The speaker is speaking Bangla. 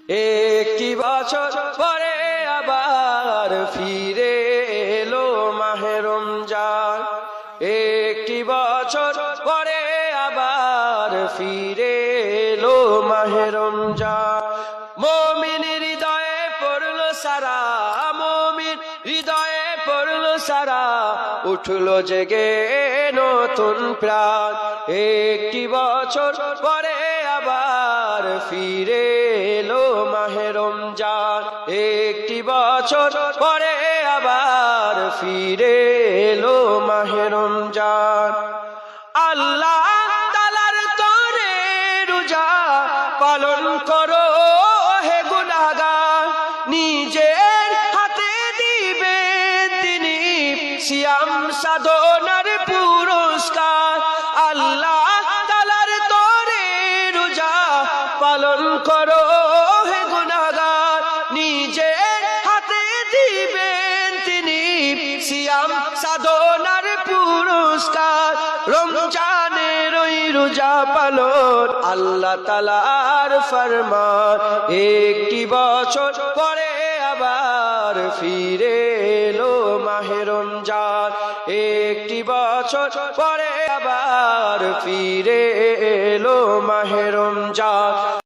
একটি বছর পরে আবার ফিরে এলো মাহে রমজান। একটি বছর পরে আবার ফিরে এলো মাহে রমজান। মুমিন হৃদয়ে পড়লো সারা, মুমিন হৃদয়ে পড়লো সারা, উঠলো জেগে নতুন প্রাণ। একটি বছর পরে আবার ফিরে এলো মাহে রমজান। একটি বছর পরে আবার ফিরে এলো মাহে রমজান। আল্লাহ তাআলার তরে রোজা পালন করো হে গুনাহগার, নিজের হাতে দিবেন তিনি সিয়াম সাধনার পুরস্কার। আল্লাহ তাআলার তরে রোজা পালন করো হে গুনাহগার, নিজের হাতে দিবেন তিনি সিয়াম সাধনার পুরস্কার। রমজানের ওই রোজা পালন আল্লাহ তাআলার ফরমান। একটি বছর পরে আবার ফিরে এলো মাহে রমজান। একটি বছর পরে আবার ফিরে এলো মাহে রমজান।